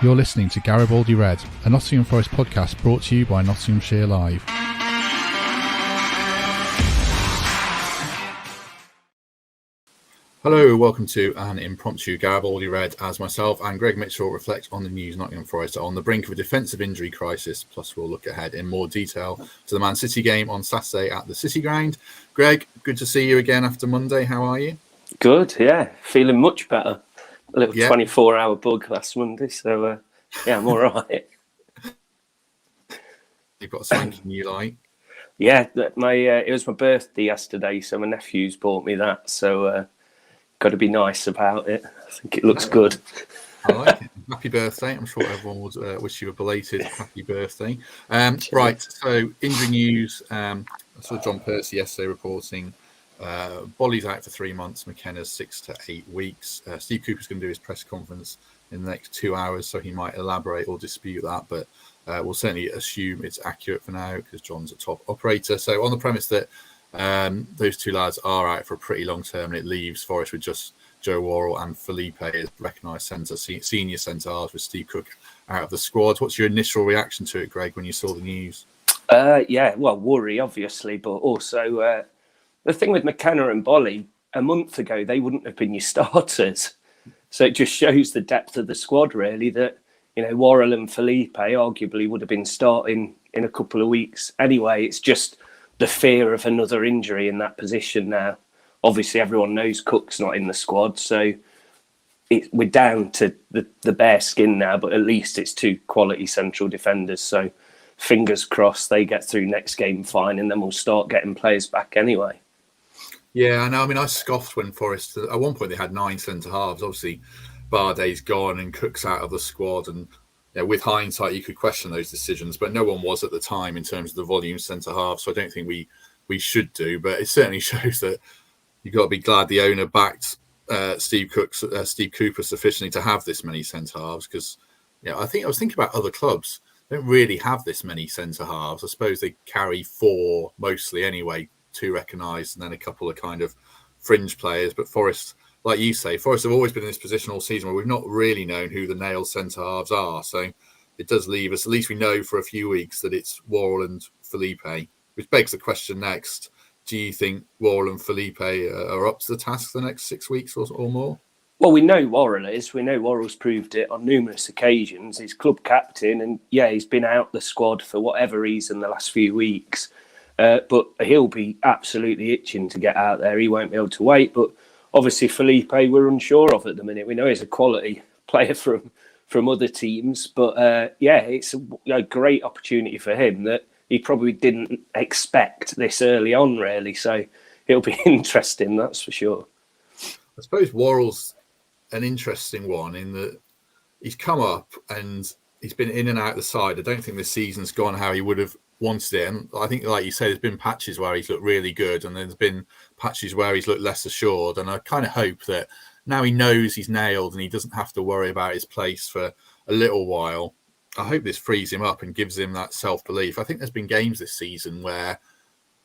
You're listening to Garibaldi Red, a Nottingham Forest podcast brought to you by Nottinghamshire Live. Hello, welcome to an impromptu Garibaldi Red as myself and Greg Mitchell reflect on the news Nottingham Forest are on the brink of a defensive injury crisis, plus we'll look ahead in more detail to the Man City game on Saturday at the City Ground. Greg, good to see you again after Monday. How are you? Good, yeah. Feeling much better. A little 24-hour bug last Monday, so yeah, I'm all right. You've got a swanky new light. Yeah, it was my birthday yesterday, so my nephew's bought me that, so got to be nice about it. I think it looks good. I like it. Happy birthday. I'm sure everyone would wish you a belated happy birthday. Right, so injury news. I saw John Percy yesterday reporting Bolly's out for 3 months, McKenna's 6 to 8 weeks. Steve Cooper's going to do his press conference in the next 2 hours, so he might elaborate or dispute that, but we'll certainly assume it's accurate for now because John's a top operator. So on the premise that those two lads are out for a pretty long term, and it leaves Forest with just Joe Worrell and Felipe as recognised senior centre halves with Steve Cook out of the squad. What's your initial reaction to it, Greg, when you saw the news? Yeah, well, worry, obviously, but also the thing with McKenna and Bolly, a month ago, they wouldn't have been your starters. So it just shows the depth of the squad, really, that, you know, Worrell and Felipe arguably would have been starting in a couple of weeks. Anyway, it's just the fear of another injury in that position now. Obviously, everyone knows Cook's not in the squad, so we're down to the bare skin now, but at least it's two quality central defenders. So fingers crossed they get through next game fine, and then we'll start getting players back anyway. Yeah, I know. I mean, I scoffed when Forest, at one point they had 9 centre-halves. Obviously, Bardet's gone and Cook's out of the squad. And you know, with hindsight, you could question those decisions, but no one was at the time in terms of the volume centre-half. So I don't think we should do. But it certainly shows that you've got to be glad the owner backed Steve Cooper sufficiently to have this many centre-halves. Because I was thinking about other clubs. They don't really have this many centre-halves. I suppose they carry 4 mostly anyway, 2 recognised and then a couple of kind of fringe players. But Forest, like you say, Forest have always been in this position all season where we've not really known who the nailed centre-halves are. So it does leave us, at least we know for a few weeks that it's Worrell and Felipe, which begs the question next. Do you think Worrell and Felipe are up to the task the next 6 weeks or more? Well, we know Worrell is. We know Worrell's proved it on numerous occasions. He's club captain and, yeah, he's been out the squad for whatever reason the last few weeks. But he'll be absolutely itching to get out there. He won't be able to wait. But obviously, Felipe, we're unsure of at the minute. We know he's a quality player from other teams. But yeah, it's a great opportunity for him that he probably didn't expect this early on, really. So it'll be interesting, that's for sure. I suppose Worrell's an interesting one in that he's come up and he's been in and out the side. I don't think this season's gone how he would have wanted it. And I think, like you say, there's been patches where he's looked really good and there's been patches where he's looked less assured. And I kind of hope that now he knows he's nailed and he doesn't have to worry about his place for a little while. I hope this frees him up and gives him that self-belief. I think there's been games this season where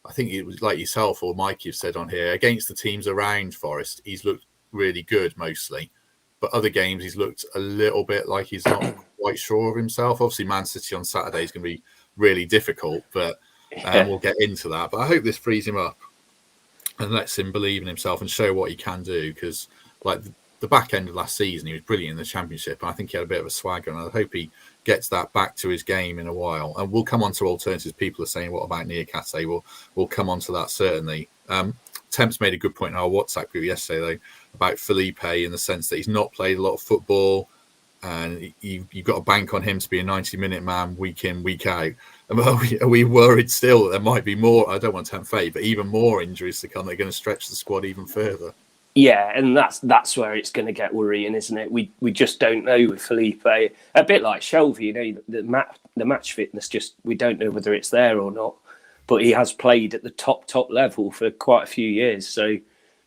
I think it was like yourself or Mike you've said on here, against the teams around Forest, he's looked really good mostly. But other games, he's looked a little bit like he's not quite sure of himself. Obviously, Man City on Saturday is going to be really difficult, but we'll get into that. But I hope this frees him up and lets him believe in himself and show what he can do. Because like the back end of last season, he was brilliant in the Championship. And I think he had a bit of a swagger. And I hope he gets that back to his game in a while. And we'll come on to alternatives. People are saying, what about Niakate? We'll come on to that, certainly. Temps made a good point in our WhatsApp group yesterday, though, about Felipe in the sense that he's not played a lot of football and you've got to bank on him to be a 90-minute man week in, week out. And are we worried still that there might be more, I don't want to tempt fate, but even more injuries to come that are going to stretch the squad even further? Yeah, and that's where it's going to get worrying, isn't it? We just don't know with Felipe. A bit like Shelby, you know, the match fitness, just we don't know whether it's there or not. But he has played at the top level for quite a few years, so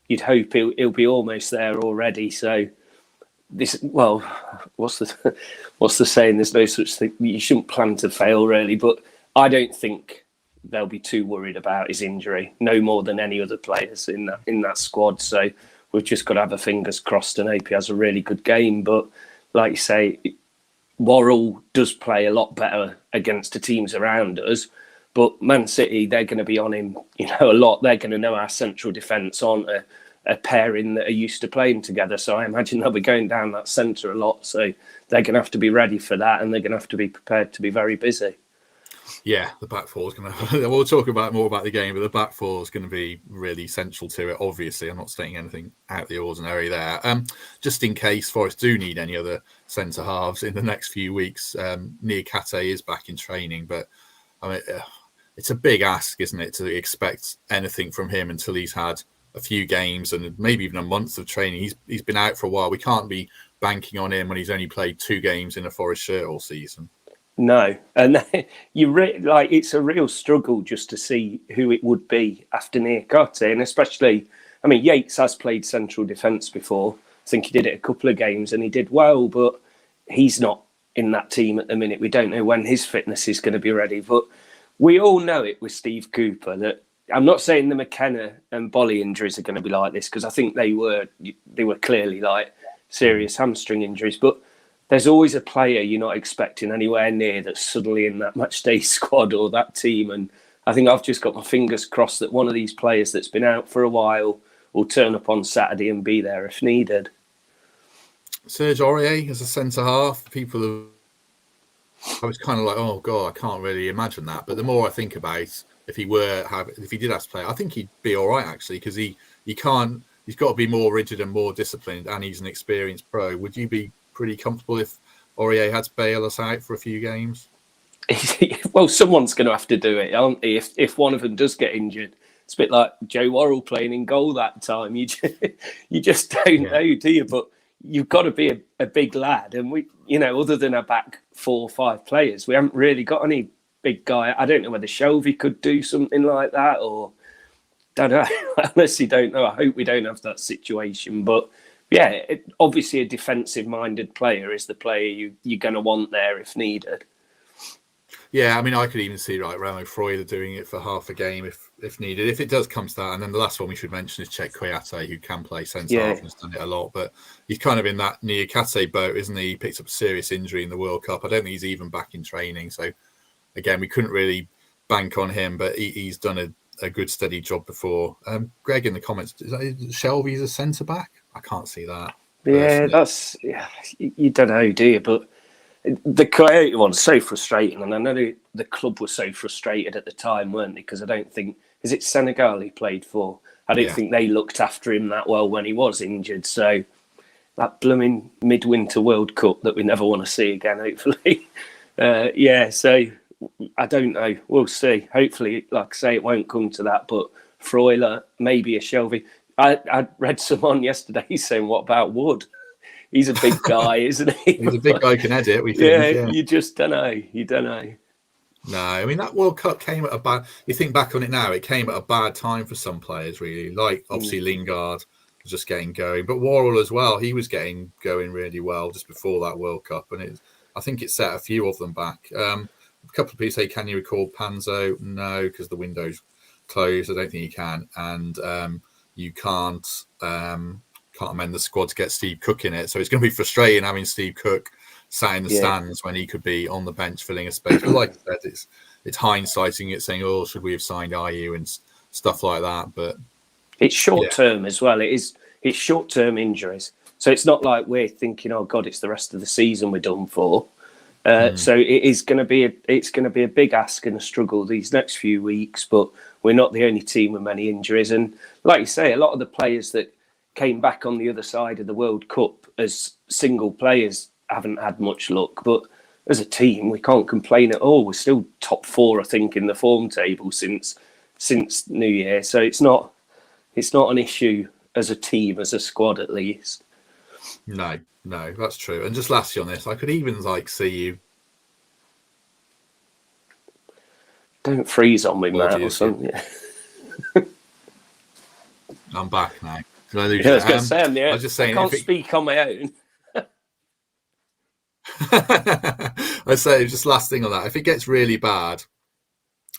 you'd hope he'll be almost there already. So this, well, what's the saying? There's no such thing. You shouldn't plan to fail, really. But I don't think they'll be too worried about his injury, no more than any other players in that squad. So we've just got to have our fingers crossed and hope he has a really good game. But like you say, Worrell does play a lot better against the teams around us. But Man City, they're going to be on him, a lot. They're going to know our central defence aren't a pairing that are used to playing together. So I imagine they'll be going down that centre a lot. So they're going to have to be ready for that, and they're going to have to be prepared to be very busy. Yeah, the back four is going to. We'll talk more about the game, but the back four is going to be really central to it. Obviously, I'm not stating anything out of the ordinary there. Just in case Forest do need any other centre halves in the next few weeks, Niakate is back in training, but I mean, it's a big ask, isn't it, to expect anything from him until he's had a few games and maybe even a month of training. He's been out for a while. We can't be banking on him when he's only played 2 games in a Forest shirt all season. No, and it's a real struggle just to see who it would be after Niakate, and especially, I mean, Yates has played central defence before. I think he did it a couple of games and he did well, but he's not in that team at the minute. We don't know when his fitness is going to be ready, but we all know it with Steve Cooper that I'm not saying the McKenna and Bolly injuries are going to be like this, because I think they were clearly like serious hamstring injuries, but there's always a player you're not expecting anywhere near that's suddenly in that matchday squad or that team. And I think I've just got my fingers crossed that one of these players that's been out for a while will turn up on Saturday and be there if needed. Serge Aurier as a centre half, I was kind of like, oh God, I can't really imagine that. But the more I think about if he did have to play, I think he'd be all right actually, because he's got to be more rigid and more disciplined, and he's an experienced pro. Would you be pretty comfortable if Aurier had to bail us out for a few games? Well, someone's going to have to do it, aren't they? If one of them does get injured, it's a bit like Joe Worrell playing in goal that time. You just don't know, do you? But you've got to be a big lad, and we, other than our back 4 or 5 players, we haven't really got any big guy. I don't know whether Shelby could do something like that, or don't know. I honestly don't know. I hope we don't have that situation, but. Yeah, obviously a defensive-minded player is the player you're going to want there if needed. Yeah, I mean, I could even see Ramo Freuler doing it for half a game if needed, if it does come to that. And then the last one we should mention is Chet Kouyaté, who can play centre-half and has done it a lot. But he's kind of in that Niakate boat, isn't he? He picked up a serious injury in the World Cup. I don't think he's even back in training. So, again, we couldn't really bank on him, but he's done a good, steady job before. Greg in the comments, is Shelby's a centre-back? I can't see that. Yeah, you don't know, do you? But the Coyote one's so frustrating, and I know the club was so frustrated at the time, weren't they? Because I don't think, is it Senegal he played for? I don't think they looked after him that well when he was injured. So that blooming midwinter World Cup that we never want to see again, hopefully. So I don't know. We'll see. Hopefully, like I say, it won't come to that. But Freuler, maybe a Shelby. I read someone yesterday saying, what about Wood? He's a big guy, isn't he? He's a big guy who can edit, we think. Yeah, you just don't know. You don't know. No, I mean, that World Cup came at a bad... You think back on it now, it came at a bad time for some players, really. Like, obviously, Lingard was just getting going. But Worrell as well, he was getting going really well just before that World Cup. And I think it set a few of them back. A couple of people say, can you recall Panzo? No, because the window's closed. I don't think you can. And... you can't amend the squad to get Steve Cook in it. So it's going to be frustrating having Steve Cook sat in the stands when he could be on the bench filling a space. But like I said, it's hindsighting it, saying, oh, should we have signed IU and stuff like that. But it's short term as well. It's short term injuries. So it's not like we're thinking, oh God, it's the rest of the season we're done for. So it's going to be a big ask and a struggle these next few weeks, but we're not the only team with many injuries. And like you say, a lot of the players that came back on the other side of the World Cup as single players haven't had much luck. But as a team, we can't complain at all. We're still top 4, I think, in the form table since New Year. So it's not an issue as a team, as a squad at least. No, that's true. And just lastly on this, I could even see you. Don't freeze on me, Matt, or something. I'm back now. I was going to say, I was just saying, I can't speak on my own. I say just last thing on that. If it gets really bad,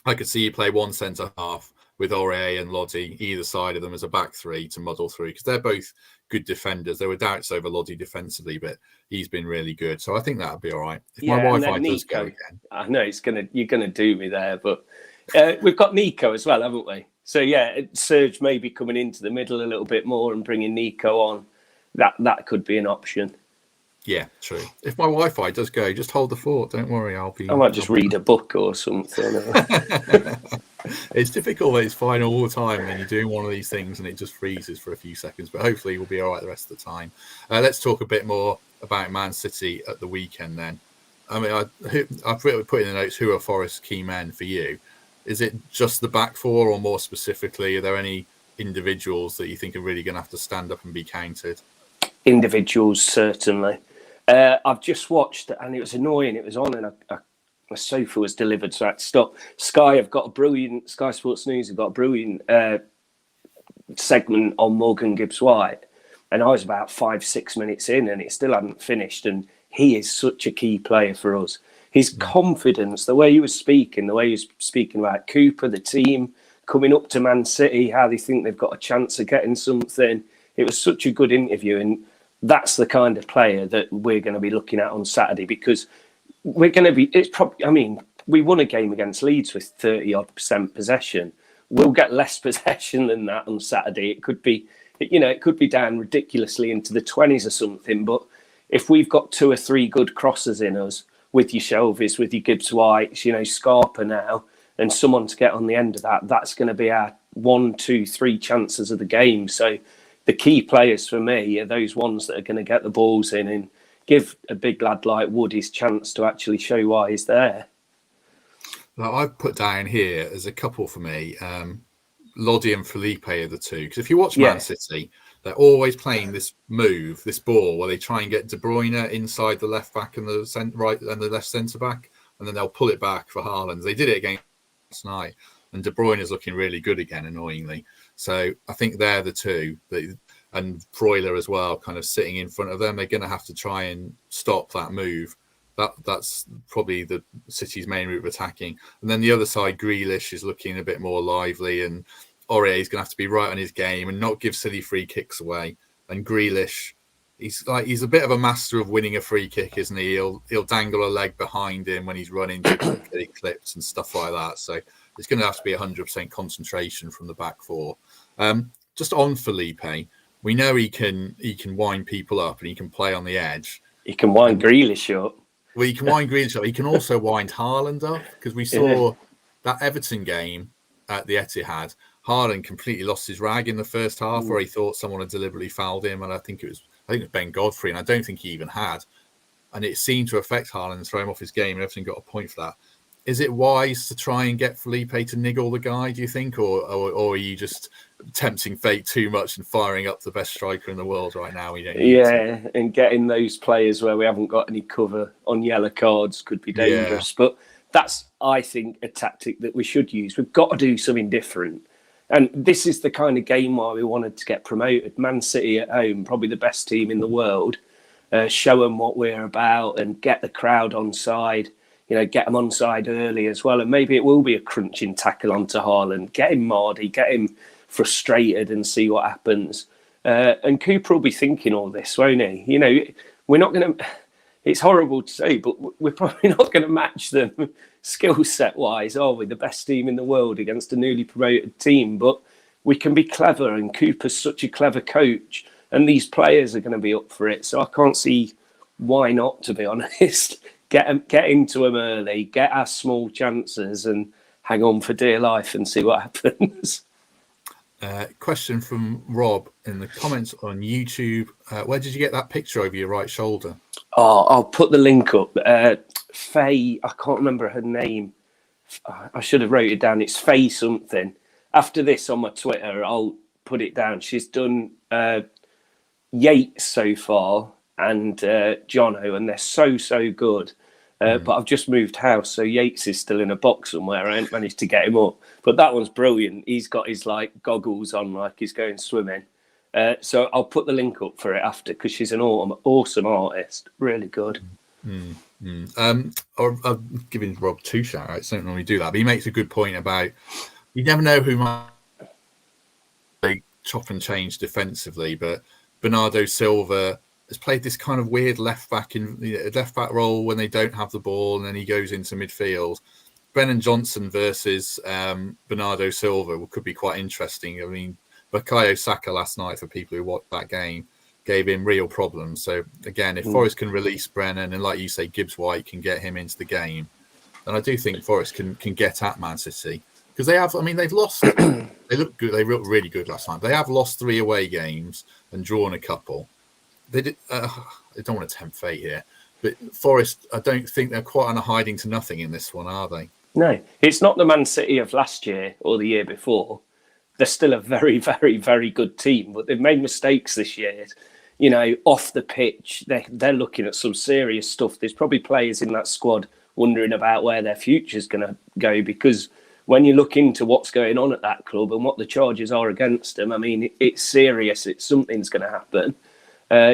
I could see you play one centre half with Aurier and Lodi either side of them as a back three to muddle through, because they're both good defenders. There were doubts over Lodi defensively, but he's been really good. So I think that'll be all right. If my Wi-Fi does go again. I know you're gonna do me there, but we've got Nico as well, haven't we? So yeah, Serge maybe coming into the middle a little bit more and bringing Nico on. That could be an option. Yeah, true. If my Wi-Fi does go, just hold the fort. Don't worry, I might just read a book or something. It's difficult that it's fine all the time, and then you're doing one of these things and it just freezes for a few seconds. But hopefully we'll be all right the rest of the time. Let's talk a bit more about Man City at the weekend then. I mean, I put in the notes who are Forest's key men for you. Is it just the back four, or more specifically, are there any individuals that you think are really going to have to stand up and be counted? Individuals, certainly. I've just watched, and it was annoying. It was on, and my sofa was delivered, so I had to stop. Sky Sports News have got a brilliant segment on Morgan Gibbs-White, and I was about 5-6 minutes in, and it still hadn't finished. And he is such a key player for us. His confidence, the way he was speaking about Cooper, the team coming up to Man City, how they think they've got a chance of getting something. It was such a good interview, and that's the kind of player that we're going to be looking at on Saturday, because we're going to be. It's probably. I mean, we won a game against Leeds with 30% possession. We'll get less possession than that on Saturday. It could be, it could be down ridiculously into the 20s or something. But if we've got 2 or 3 good crosses in us, with your Shelvis, with your Gibbs-Whites, Scarpa now, and someone to get on the end of that, that's going to be our 1, 2, 3 chances of the game. So the key players for me are those ones that are going to get the balls in and give a big lad like Wood his chance to actually show why he's there. Now, I've put down here as a couple for me, Lodi and Felipe are the two. Because if you watch Man City, they're always playing this ball, where they try and get De Bruyne inside the left back and the right and the left centre back, and then they'll pull it back for Haaland. They did it again last night, and De Bruyne is looking really good again, annoyingly. So I think they're the two, and Freuler as well, kind of sitting in front of them. They're going to have to try and stop that move. That's probably the City's main route of attacking. And then the other side, Grealish is looking a bit more lively, and Aurier is going to have to be right on his game and not give silly free kicks away. And Grealish, he's a bit of a master of winning a free kick, isn't he? He'll dangle a leg behind him when he's running to get it clipped and stuff like that. So it's going to have to be 100% concentration from the back four. Just on Felipe, we know he can wind people up and he can play on the edge. He can wind Grealish up. Well, he can wind Grealish up. He can also wind Haaland up, because we saw that Everton game at the Etihad. Haaland completely lost his rag in the first half, where he thought someone had deliberately fouled him, and I think it was Ben Godfrey, and I don't think he even had. And it seemed to affect Haaland and throw him off his game, and Everton got a point for that. Is it wise to try and get Felipe to niggle the guy, do you think, or are you just tempting fate too much and firing up the best striker in the world right now? And getting those players where we haven't got any cover on yellow cards could be dangerous. Yeah. But that's, I think, a tactic that we should use. We've got to do something different. And this is the kind of game why we wanted to get promoted. Man City at home, probably the best team in the world. Show them what we're about and get the crowd on side. Get him on side early as well. And maybe it will be a crunching tackle onto Haaland. Get him mardy, get him frustrated and see what happens. And Cooper will be thinking all this, won't he? We're not going to... It's horrible to say, but we're probably not going to match them skill set wise, are we? The best team in the world against a newly promoted team. But we can be clever, and Cooper's such a clever coach. And these players are going to be up for it. So I can't see why not, to be honest. Get into them early, get our small chances and hang on for dear life and see what happens. Question from Rob in the comments on YouTube. Where did you get that picture over your right shoulder? Oh, I'll put the link up. Faye, I can't remember her name. I should have wrote it down. It's Faye something. After this on my Twitter, I'll put it down. She's done Yates so far and Jono, and they're so good. But I've just moved house, so Yates is still in a box somewhere. I ain't managed to get him up. But that one's brilliant. He's got his goggles on like he's going swimming. So I'll put the link up for it after, because she's an awesome artist. Really good. I'm giving Rob 2 shout-outs. Don't normally do that, but he makes a good point about You never know who might they chop and change defensively, but Bernardo Silva has played this kind of weird left back role when they don't have the ball, and then he goes into midfield. Brennan Johnson versus Bernardo Silva could be quite interesting. I mean, Bukayo Saka last night, for people who watched that game, gave him real problems. So again, if Forest can release Brennan, and like you say, Gibbs White can get him into the game, then I do think Forest can get at Man City. Because they have, I mean, they've lost. They look good. They looked really good last night. They have lost 3 away games and drawn a couple. They did. I don't want to tempt fate here, but Forest, I don't think they're quite on a hiding to nothing in this one, are they? No, it's not the Man City of last year or the year before. They're still a very, very, very good team, but they've made mistakes this year. You know, off the pitch, they're looking at some serious stuff. There's probably players in that squad wondering about where their future's going to go, because when you look into what's going on at that club and what the charges are against them, I mean, it's serious. Something's going to happen.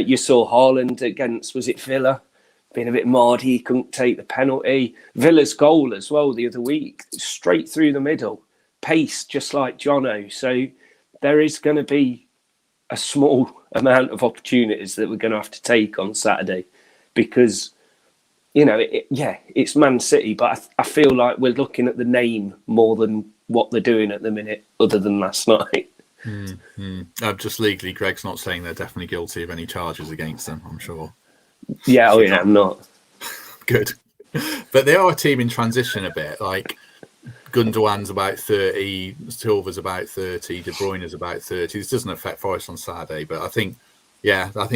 You saw Haaland against, was it Villa? Being a bit mardy, he couldn't take the penalty. Villa's goal as well the other week, straight through the middle, pace just like Jono. So there is going to be a small amount of opportunities that we're going to have to take on Saturday, because, you know, it's Man City, but I feel like we're looking at the name more than what they're doing at the minute, other than last night. Just legally, Greg's not saying they're definitely guilty of any charges against them, I'm sure. Yeah, I'm not. Good. But they are a team in transition a bit. Like, Gundogan's about 30, Silva's about 30, De Bruyne's about 30. This doesn't affect Forest on Saturday, but I think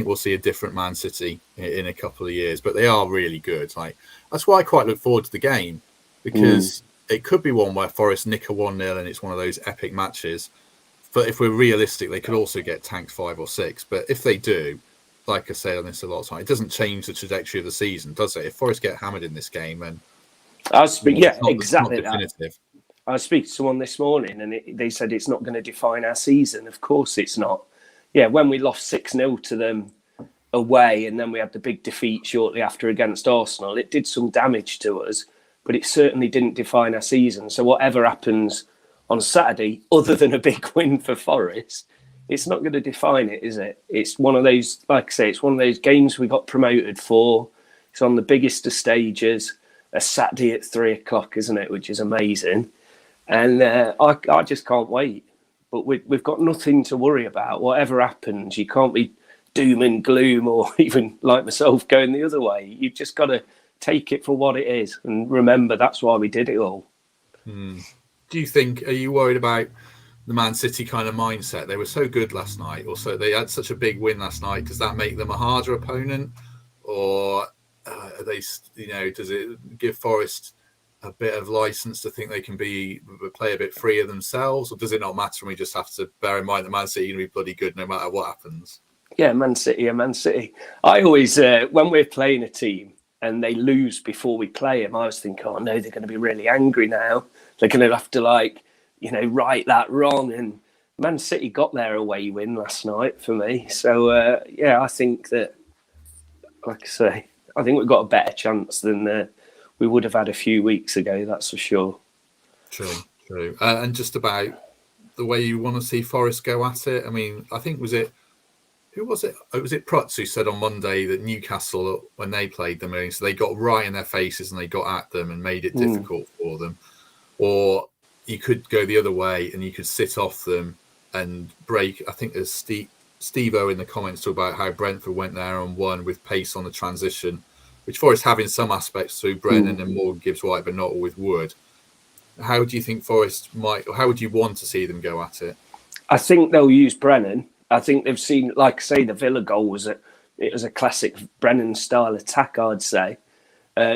we'll see a different Man City in a couple of years. But they are really good. Like, that's why I quite look forward to the game, because it could be one where Forest nick a 1-0 and it's one of those epic matches. But if we're realistic, they could also get tanked 5 or 6. But if they do, like I say on this a lot of time, it doesn't change the trajectory of the season, does it? If Forest get hammered in this game, then exactly that. I was speaking to someone this morning, and they said it's not going to define our season. Of course, it's not. Yeah, when we lost 6-0 to them away, and then we had the big defeat shortly after against Arsenal, it did some damage to us, but it certainly didn't define our season. So whatever happens on Saturday, other than a big win for Forest, it's not going to define it, is it? It's one of those, like I say, it's one of those games we got promoted for. It's on the biggest of stages, a Saturday at 3:00, isn't it? Which is amazing. And I just can't wait. But we've got nothing to worry about. Whatever happens, you can't be doom and gloom, or even like myself going the other way. You've just got to take it for what it is and remember that's why we did it all. Do you think, are you worried about the Man City kind of mindset? They were so good last night, or so they had such a big win last night. Does that make them a harder opponent, or are they, does it give Forest a bit of license to think they can play a bit freer themselves, or does it not matter and we just have to bear in mind that Man City are going to be bloody good no matter what happens? Yeah, Man City are Man City. I always, when we're playing a team and they lose before we play them, I always think, oh no, they're going to be really angry now. They're going to have to right that wrong. And Man City got their away win last night for me. So, I think that, like I say, I think we've got a better chance than we would have had a few weeks ago, that's for sure. True. And just about the way you want to see Forest go at it, I mean, I think, who was it? Was it Prutz who said on Monday that Newcastle, when they played them, so they got right in their faces and they got at them and made it difficult for them? Or you could go the other way and you could sit off them and break. I think there's Steve-O in the comments talk about how Brentford went there and won with pace on the transition, which Forest have in some aspects through Brennan and Morgan Gibbs White, but not always would. How do you think Forest might, or how would you want to see them go at it? I think they'll use Brennan. I think they've seen, like I say, the Villa goal was a classic Brennan style attack, I'd say.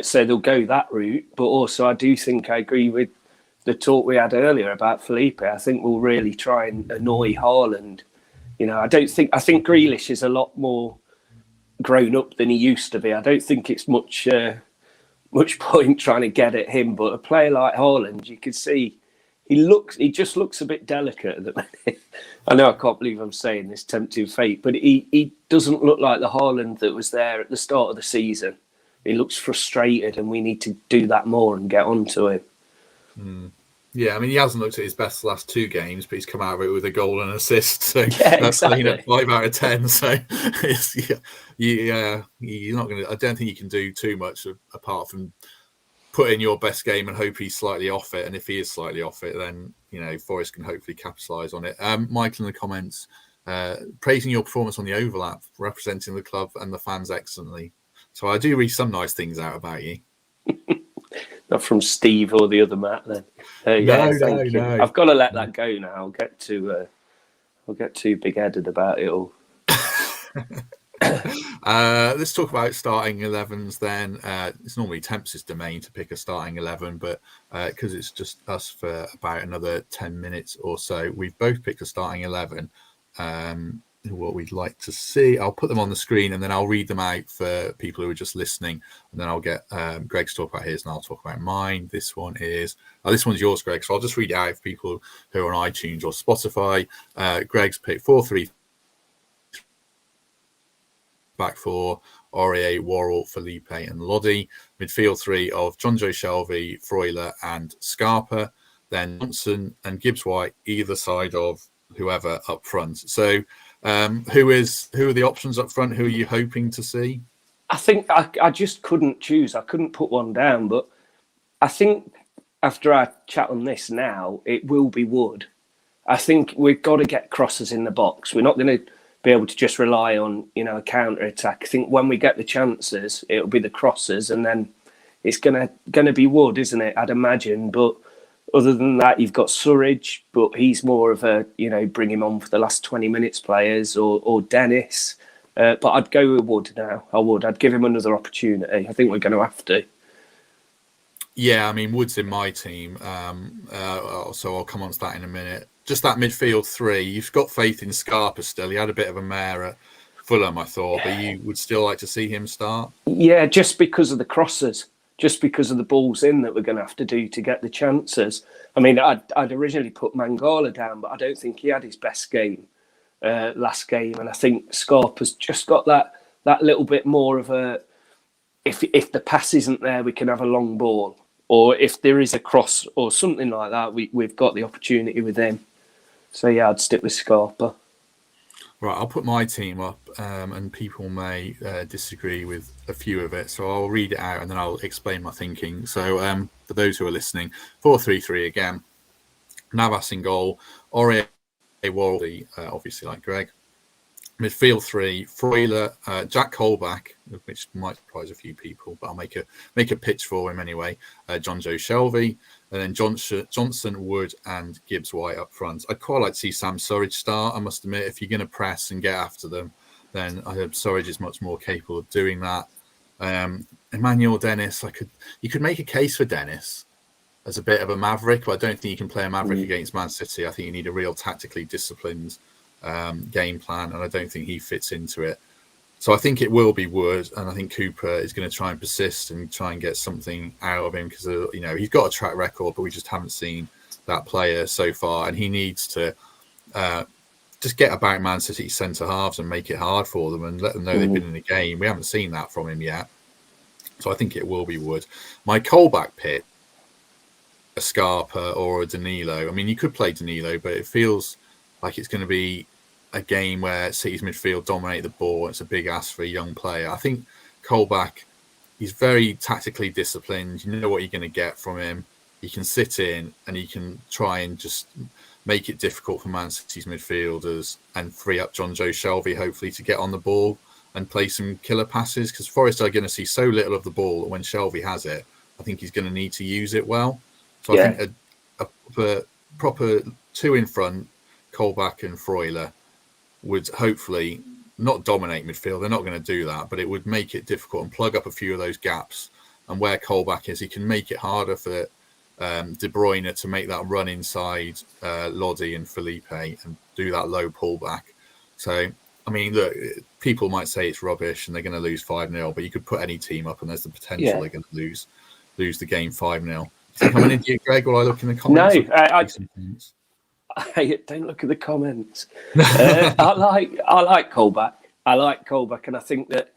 So they'll go that route. But also, I do think I agree with the talk we had earlier about Felipe. I think we'll really try and annoy Haaland. I think Grealish is a lot more grown up than he used to be. I don't think it's much point trying to get at him. But a player like Haaland, you can see he just looks a bit delicate at the minute. I know I can't believe I'm saying this, tempting fate, but he doesn't look like the Haaland that was there at the start of the season. He looks frustrated, and we need to do that more and get onto him. Yeah, I mean, he hasn't looked at his best last 2 games, but he's come out of it with a goal and assist. So Yeah, that's exactly. 5 out of 10. So you're not going to. I don't think you can do too much apart from put in your best game and hope he's slightly off it. And if he is slightly off it, then Forest can hopefully capitalise on it. Michael in the comments praising your performance on the overlap, representing the club and the fans excellently. So I do read some nice things out about you. Not from Steve or the other Matt, then. No. I've got to let that go now. I'll get too big-headed about it all. Let's talk about starting 11s then. It's normally Temps' domain to pick a starting 11, but because it's just us for about another 10 minutes or so, we've both picked a starting 11. What we'd like to see. I'll put them on the screen and then I'll read them out for people who are just listening, and then I'll get Greg to talk about his and I'll talk about mine. This one's yours, Greg, so I'll just read it out for people who are on iTunes or Spotify. Greg's picked 4-3 back 4, Aurier, Worrell, Felipe and Loddy. Midfield 3 of John Joe Shelvey, Freuler and Scarpa, then Johnson and Gibbs White either side of whoever up front. So who are the options up front? Who are you hoping to see? I think I just couldn't choose. I couldn't put one down, but I think after our chat on this now, it will be Wood. I think we've got to get crosses in the box. We're not going to be able to just rely on a counter attack. I think when we get the chances, it'll be the crosses, and then it's gonna be Wood, isn't it? I'd imagine, but. Other than that, you've got Surridge, but he's more of a, bring him on for the last 20 minutes players, or Dennis. But I'd go with Wood now. I would. I'd give him another opportunity. I think we're going to have to. Yeah, I mean, Wood's in my team. So I'll come on to that in a minute. Just that midfield 3, you've got faith in Scarpa still. He had a bit of a mare at Fulham, I thought, but you would still like to see him start? Yeah, just because of the crosses. Just because of the balls in that we're going to have to do to get the chances. I mean, I'd originally put Mangala down, but I don't think he had his best game last game. And I think Scarpa's just got that little bit more of a, if the pass isn't there, we can have a long ball. Or if there is a cross or something like that, we've got the opportunity with him. So, yeah, I'd stick with Scarpa. Right, I'll put my team up, and people may disagree with a few of it. So I'll read it out and then I'll explain my thinking. So for those who are listening, 4-3-3 again. Navas in goal. Aurier, Worrell, obviously like Greg. Midfield 3, Freuler, Jack Colback, which might surprise a few people, but I'll make a pitch for him anyway. John Joe Shelvey, and then Johnson, Wood, and Gibbs White up front. I'd quite like to see Sam Surridge start. I must admit, if you're going to press and get after them, then I hope Surridge is much more capable of doing that. Emmanuel Dennis, you could make a case for Dennis as a bit of a maverick, but I don't think you can play a maverick against Man City. I think you need a real tactically disciplined game plan, and I don't think he fits into it. So I think it will be Wood, and I think Cooper is going to try and persist and try and get something out of him because he's got a track record, but we just haven't seen that player so far, and he needs to just get about Man City centre halves and make it hard for them and let them know they've been in the game. We haven't seen that from him yet, so I think it will be Wood. My Colback pick, a Scarpa or a Danilo. I mean, you could play Danilo, but it feels like it's going to be a game where City's midfield dominate the ball. It's a big ask for a young player. I think Colback, he's very tactically disciplined. You know what you're going to get from him. He can sit in and he can try and just make it difficult for Man City's midfielders and free up John Joe Shelvey, hopefully, to get on the ball and play some killer passes, because Forest are going to see so little of the ball that when Shelvey has it, I think he's going to need to use it well. So I think a proper 2 in front, Colback and Freuler, would hopefully not dominate midfield. They're not going to do that, but it would make it difficult and plug up a few of those gaps. And where Colback is, he can make it harder for De Bruyne to make that run inside Loddy and Felipe and do that low pullback. So, I mean, look, people might say it's rubbish and they're going to lose 5-0, but you could put any team up and there's the potential they're going to lose the game 5-0. Think I'm an idiot, Greg? Will I look in the comments? No, I don't look at the comments. I like Colback. I like Colback, and I think that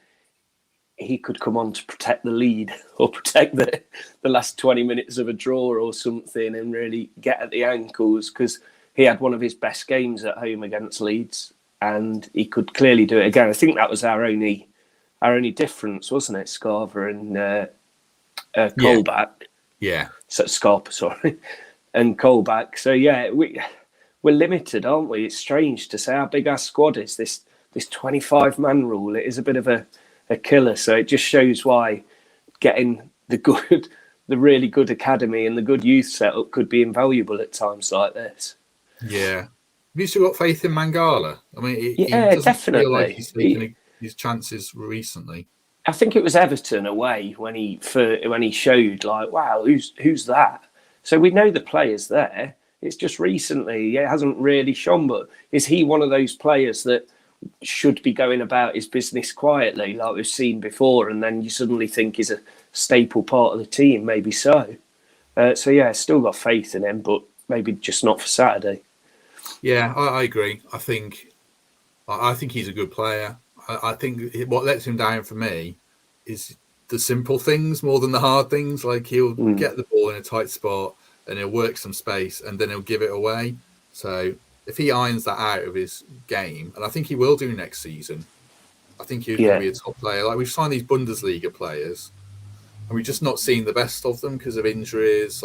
he could come on to protect the lead or protect the last 20 minutes of a draw or something and really get at the ankles, because he had one of his best games at home against Leeds and he could clearly do it again. I think that was our only difference, wasn't it? Scarver and Colback. Yeah. So Scarpa, sorry. And Colback. So yeah, we're limited, aren't we? It's strange to say how big our squad is. This 25-man rule, it is a bit of a killer. So it just shows why getting the really good academy and the good youth setup could be invaluable at times like this. Yeah. Have you still got faith in Mangala? I mean, he doesn't definitely feel like he's taken his chances recently. I think it was Everton away when he showed like, wow, who's that? So we know the players there. It's just recently it hasn't really shone. But is he one of those players that should be going about his business quietly, like we've seen before, and then you suddenly think he's a staple part of the team? Maybe so. So yeah, still got faith in him, but maybe just not for Saturday. Yeah, I agree. I think he's a good player. I think what lets him down for me is the simple things more than the hard things. Like he'll get the ball in a tight spot and he'll work some space and then he'll give it away. So if he irons that out of his game, and I think he will do next season, I think he's going to be a top player. Like we've signed these Bundesliga players and we've just not seen the best of them because of injuries.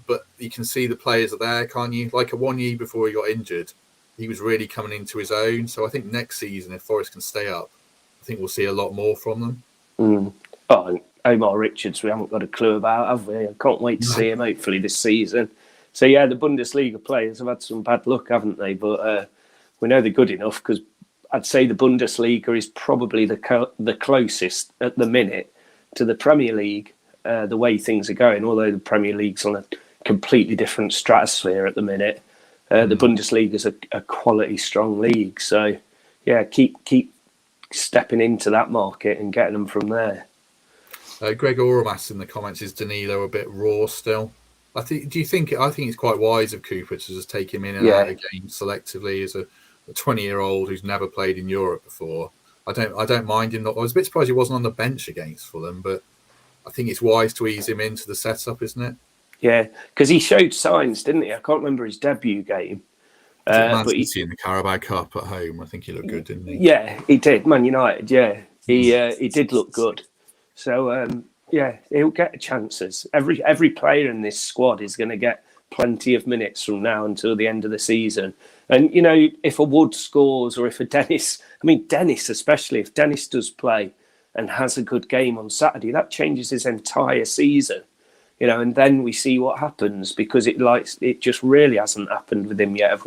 But you can see the players are there, can't you? Like a 1 year before he got injured, he was really coming into his own. So I think next season, if Forest can stay up, I think we'll see a lot more from them. Oh, and Omar Richards, we haven't got a clue about, have we? I can't wait to see him, hopefully, this season. So, yeah, the Bundesliga players have had some bad luck, haven't they? But we know they're good enough, because I'd say the Bundesliga is probably the closest at the minute to the Premier League, the way things are going, although the Premier League's on a completely different stratosphere at the minute. The Bundesliga is a quality, strong league. So, yeah, keep stepping into that market and getting them from there. Greg Oram asked in the comments, is Danilo a bit raw still? I think it's quite wise of Cooper to just take him in and out of games selectively as a 20-year-old who's never played in Europe before. I don't mind him. I was a bit surprised he wasn't on the bench against Fulham, but I think it's wise to ease him into the setup, isn't it? Yeah, because he showed signs, didn't he? I can't remember his debut game. Man City in the Carabao Cup at home, I think he looked good, didn't he? Yeah, he did. Man United, yeah. He did look good. So, yeah, he'll get chances. Every player in this squad is going to get plenty of minutes from now until the end of the season. And, you know, if a Wood scores or if a Dennis especially, if Dennis does play and has a good game on Saturday, that changes his entire season. You know, and then we see what happens, because it just really hasn't happened with him yet,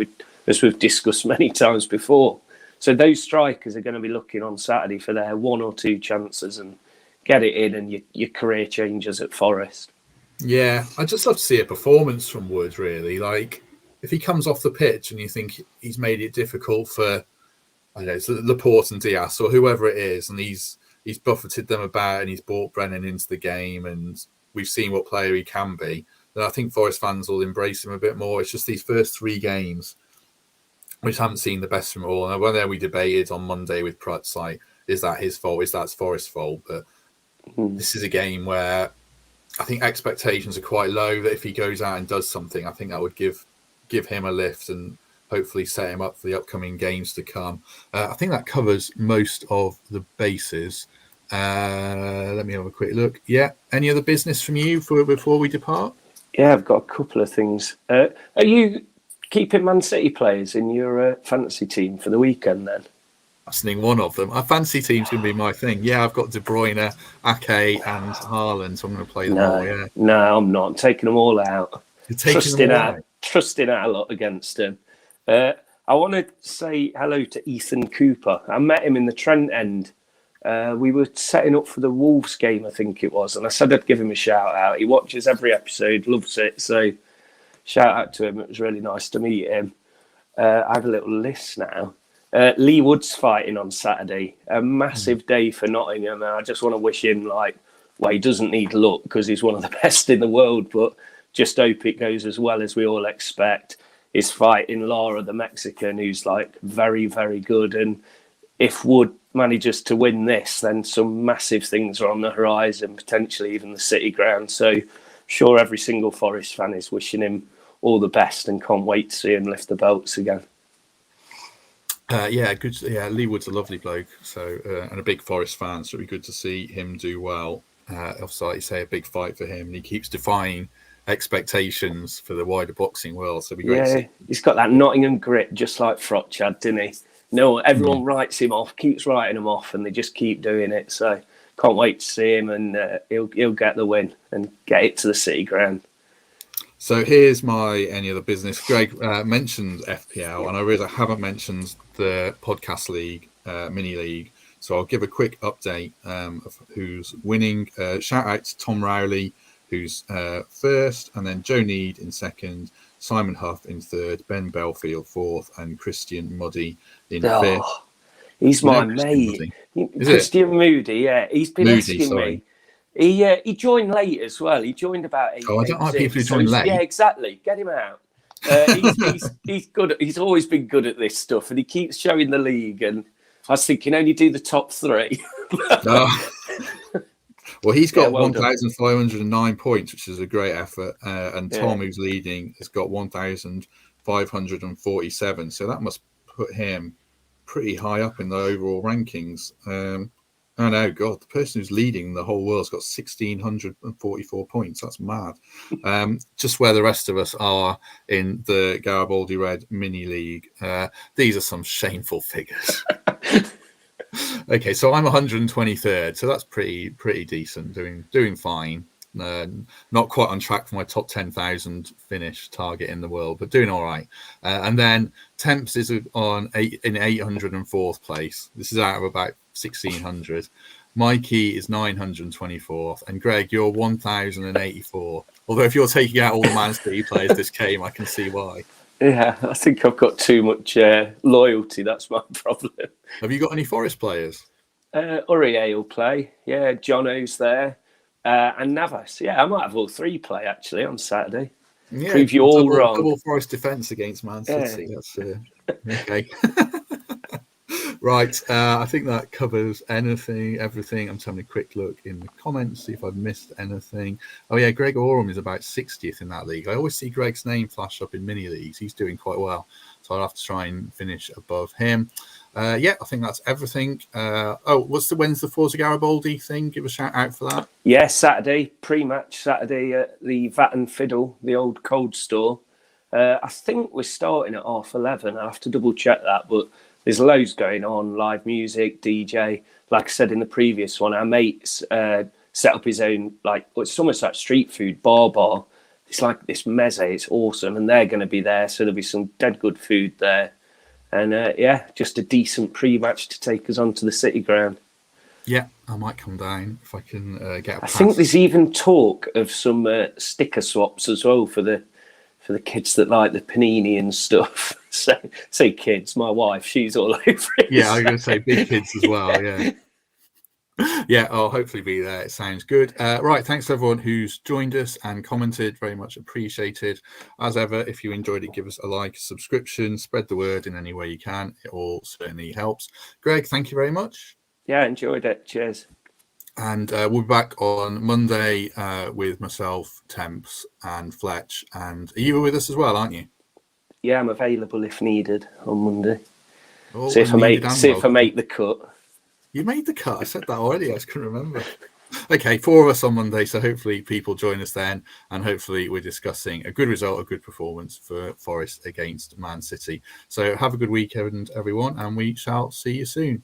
as we've discussed many times before. So those strikers are going to be looking on Saturday for their one or two chances and get it in, and your career changes at Forest. Yeah, I'd just love to see a performance from Wood, really. Like, if he comes off the pitch and you think he's made it difficult for, I don't know, it's Laporte and Diaz or whoever it is, and he's buffeted them about and he's brought Brennan into the game and we've seen what player he can be, then I think Forest fans will embrace him a bit more. It's just these first three games, which haven't seen the best from all. And when we debated on Monday with Prutz, like, is that his fault? Is that Forest's fault? But this is a game where I think expectations are quite low, that if he goes out and does something, I think that would give him a lift and hopefully set him up for the upcoming games to come. I think that covers most of the bases. Let me have a quick look. Yeah. Any other business from you before we depart? Yeah, I've got a couple of things. Are you keeping Man City players in your fantasy team for the weekend then? That's one of them. Our fantasy team's going to be my thing. Yeah, I've got De Bruyne, Ake and Haaland, so I'm going to play them all, yeah. No, I'm not. I'm taking them all out. You're taking them all out? Trusting our lot against him. I want to say hello to Ethan Cooper. I met him in the Trent End. We were setting up for the Wolves game, I think it was, and I said I'd give him a shout out. He watches every episode, loves it, so shout out to him. It was really nice to meet him. I have a little list now. Lee Wood's fighting on Saturday, a massive day for Nottingham, and I just want to wish him, he doesn't need luck because he's one of the best in the world, but just hope it goes as well as we all expect. He's fighting Lara, the Mexican, who's very, very good, and if Wood manages to win this, then some massive things are on the horizon, potentially even the City Ground. So sure every single Forest fan is wishing him all the best and can't wait to see him lift the belts again. Good. Yeah, Lee Wood's a lovely bloke, so and a big Forest fan, so it'd be good to see him do well. Obviously, like you say, a big fight for him, and he keeps defying expectations for the wider boxing world. So it'd be great. To see. He's got that Nottingham grit, just like Frotchad, didn't he? No, everyone writes him off, keeps writing him off, and they just keep doing it. So can't wait to see him, and he'll get the win and get it to the City Ground. So here's my any other business. Greg mentioned FPL, and I realised I haven't mentioned the podcast league, mini league. So I'll give a quick update of who's winning. Shout out to Tom Rowley, who's first, and then Joe Need in second, Simon Huff in third, Ben Belfield fourth, and Christian Muddy in fifth. He's my mate. Christian Moody, yeah. He's been asking me. He joined late as well. He joined about 8. I don't like people who join late. Yeah, exactly. Get him out. He's good. He's always been good at this stuff, and he keeps showing the league. And I was thinking, only do the top 3. Well, he's got 1,509 points, which is a great effort. And Tom, who's leading, has got 1,547. So that must put him pretty high up in the overall rankings. Oh no, God! The person who's leading the whole world's got 1,644 points. That's mad. Just where the rest of us are in the Garibaldi Red Mini League. These are some shameful figures. Okay, so I'm 123rd, so that's pretty decent. Doing fine. Not quite on track for my top 10,000 finish target in the world, but doing all right. And then Temps is in 804th place. This is out of about 1,600. Mikey is 924th, and Greg, you're 1,084. Although if you're taking out all the Man City players this game, I can see why. Yeah, I think I've got too much loyalty. That's my problem. Have you got any Forest players? Uriah will play. Yeah, Jono's there. And Navas. Yeah, I might have all 3 play actually on Saturday. Yeah, prove you all wrong. Double Forest defence against Man City. Yeah. That's okay. Right, I think that covers everything. I'm just having a quick look in the comments, see if I've missed anything. Oh yeah, Greg Oram is about 60th in that league. I always see Greg's name flash up in mini leagues. He's doing quite well, so I'll have to try and finish above him. I think that's everything. When's the Forza Garibaldi thing? Give a shout out for that. Yeah, Saturday, pre-match Saturday at the Vat and Fiddle, the old cold store. I think we're starting at 11:30. I have to double check that, but there's loads going on, live music, DJ. Like I said in the previous one, our mates set up his own, it's almost like street food bar. It's like this meze, it's awesome, and they're going to be there, so there'll be some dead good food there. And just a decent pre-match to take us on to the City Ground. Yeah, I might come down if I can get a pass. I think there's even talk of some sticker swaps as well for the kids that like the panini and stuff. Say kids, my wife, she's all over it. Yeah, I'm going to say big kids as well, yeah. Yeah, I'll hopefully be there. It sounds good. Right, thanks to everyone who's joined us and commented. Very much appreciated. As ever, if you enjoyed it, give us a like, a subscription, spread the word in any way you can. It all certainly helps. Greg, thank you very much. Yeah, enjoyed it. Cheers. And we'll be back on Monday with myself, Temps, and Fletch. And are you with us as well, aren't you? Yeah, I'm available if needed on Monday. See if I make the cut. You made the cut. I said that already. I just couldn't remember. Okay, 4 of us on Monday. So hopefully people join us then. And hopefully we're discussing a good result, a good performance for Forest against Man City. So have a good weekend, everyone. And we shall see you soon.